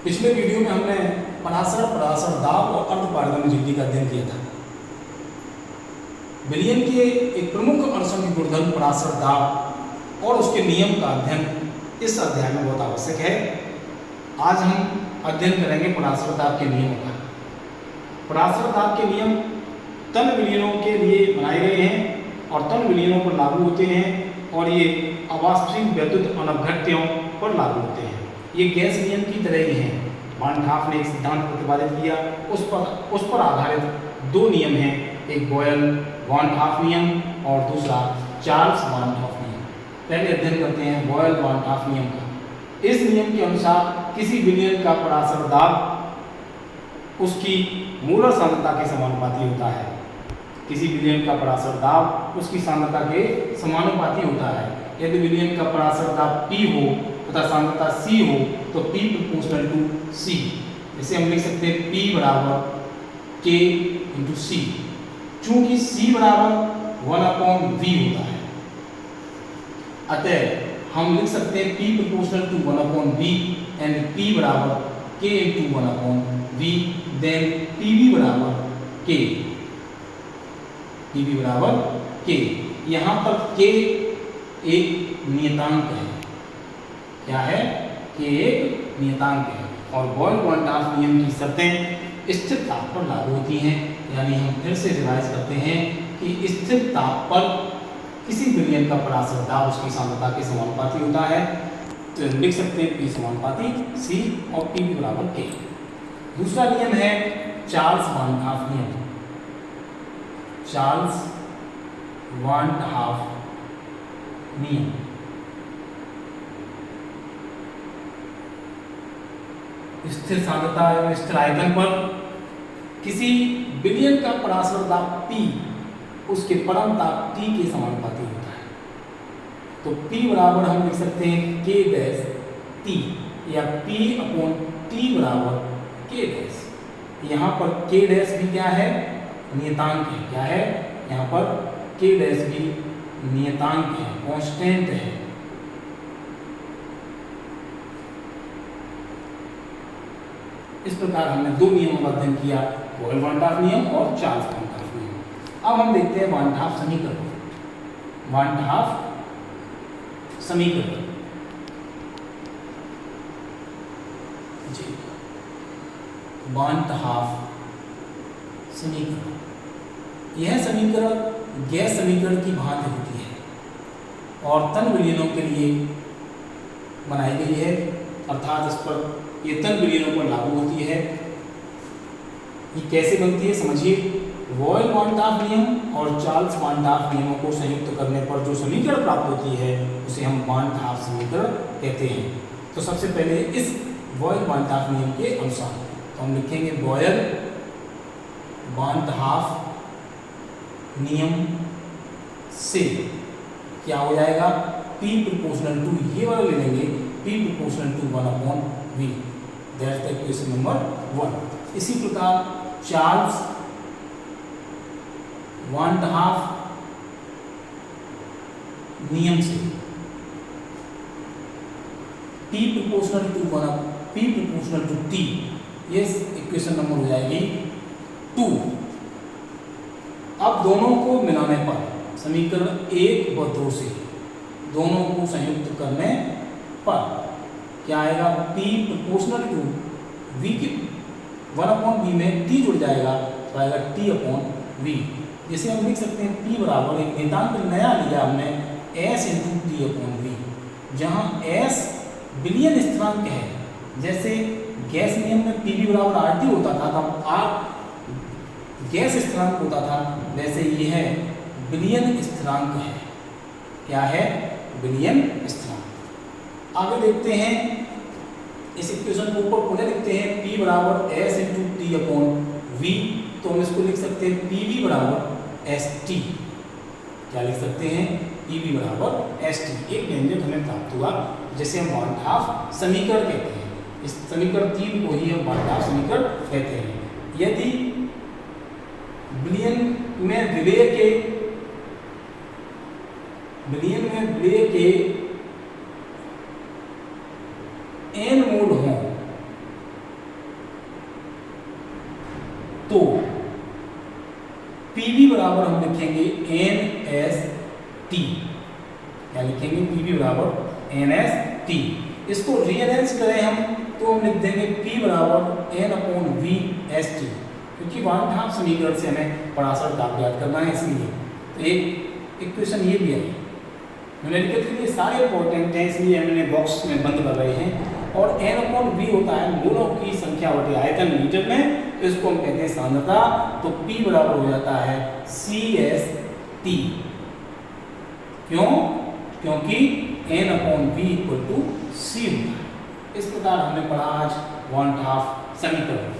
पिछले वीडियो में हमने पराशर, पराशर दाब और अर्धपारगम्य झिल्ली का अध्ययन किया था। विलयन के एक प्रमुख अनुषंगी गुणधर्म पराशर दाब और उसके नियम का अध्ययन इस अध्याय में बहुत आवश्यक है। आज हम अध्ययन करेंगे पराशर दाब के नियमों का। पराशर दाब के नियम तन विलयनों के लिए बनाए गए हैं और तन विलयनों पर लागू होते हैं और ये अवास्तविक वैद्युत अनवघट्यों पर लागू होते हैं। ये गैस नियम की तरह ही हैं। वान हाफ ने एक सिद्धांत प्रतिपादित किया, उस पर आधारित दो नियम हैं, एक बॉयल वान हाफ नियम और दूसरा चार्ल्स वान हाफ नियम। पहले अध्ययन करते हैं बॉयल वान हाफ नियम का। इस नियम के अनुसार किसी विलयन का पराशर दाब उसकी मोलर सांद्रता के समानुपाती होता है। किसी विलयन का पराशर दाब उसकी सांद्रता के समानुपाती होता है। यदि विलयन का पराशर दाब P हो तथा सांद्रता C हो तो P प्रोपोर्शनल टू C। इसे हम लिख सकते हैं P बराबर K इंटू C। चूंकि C बराबर 1/V होता है, अतः हम लिख सकते हैं P proportional to 1/V and P बराबर K into 1/V। Then PV बराबर K, PV बराबर K। यहाँ पर K एक नियतांक है। क्या है? K एक नियतांक है और बॉयल वान हाफ नियम की शर्तें स्थिर ताप पर लागू होती हैं। यानी हम फिर से रिवाइज करते हैं कि स्थिर ताप पर किसी विलयन का पराशर दाब उसकी सांद्रता के समानुपाती होता है। तो लिख सकते हैं P समानुपाती C और PV बराबर K। दूसरा नियम है चार्ल्स वान हाफ नियम। चार्ल्स वान हाफ नियम स्थिर सांद्रता एवं स्थिर आयतन पर किसी विलयन का पराशर दाब P उसके परम ताप T के समानुपाती होता है। तो P बराबर हम लिख सकते हैं K डैश T या P/T बराबर K डैश। यहाँ पर K डैश भी क्या है? नियतांक है। क्या है? यहाँ पर K डैश भी नियतांक है, कांस्टेंट है। इस प्रकार हमने दो नियमों का अध्ययन किया, बॉयल वान हाफ नियम और चार्ल्स वान हाफ नियम। अब हम देखते हैं वान हाफ समीकरण। वान हाफ समीकरण जी, वान हाफ समीकरण। यह समीकरण गैस समीकरण की भांति होती है और तन विलयनों के लिए बनाई गई है, अर्थात इस पर ये तन विलयनों पर लागू होती है। ये कैसे बनती है समझिए। बॉयल वान हाफ नियम और चार्ल्स वान हाफ नियमों को संयुक्त करने पर जो समीकरण प्राप्त होती है उसे हम वान हाफ समीकरण कहते हैं। तो सबसे पहले इस बॉयल वान हाफ नियम के अनुसार तो हम लिखेंगे बॉयल वान हाफ नियम से क्या हो जाएगा? P प्रोपोर्शनल टू, ये वाला ले लेंगे, P proportional to 1/V। That's the equation number 1। इसी प्रकार चार्ल्स वान हाफ नियम से P प्रोपोर्शनल टू T, ये इक्वेशन नंबर हो जाएगी 2। अब दोनों को मिलाने पर समीकरण 1 व 2 से दोनों को संयुक्त करने पर क्या आएगा? P प्रोपोर्शनल टू V के 1/V में T जुड़ जाएगा तो आएगा T/V। जिसे हम लिख सकते हैं P बराबर एक नियतांक नया लिया हमने S इंटू T/V, जहाँ S विलयन स्थिरांक है। जैसे गैस नियम में PV बराबर RT होता था, तब R गैस स्थिरांक होता था, वैसे ये है विलयन स्थिरांक है। क्या है? विलयन स्थिरांक। आगे देखते हैं इस इक्वेशन को ऊपर पुनः लिखते हैं P बराबर S इंटू T/V। तो हम इसको लिख सकते हैं PV बराबर ST। क्या लिख सकते हैं? PV बराबर ST। एक व्यंजक हमें प्राप्त हुआ जिसे हम वान हाफ समीकरण कहते हैं। इस समीकरण 3 को ही हम वान हाफ समीकरण कहते हैं। यदि विलयन में विलय के n मोड हों तो PV बराबर हम लिखेंगे NST। क्या लिखेंगे? PV बराबर NST। इसको रीअरेंज करें हम तो हम लिख देंगे P बराबर N/VST, क्योंकि 1/2 समीकरण से हमें परासर दाब याद करना है, इसलिए तो एक इक्वेशन ये भी है। न्यूमेरिकल के लिए सारे इंपॉर्टेंट हैं, इसलिए हमने बॉक्स में बंद कर रहे हैं। और N/V होता है मोलों की संख्या बटे आयतन लीटर में, तो इसको हम कहते हैं सांद्रता। तो P बराबर हो जाता है CST। क्यों? क्योंकि N/V = C होता है। इस प्रकार हमने पढ़ा आज 1/2 समीकरण।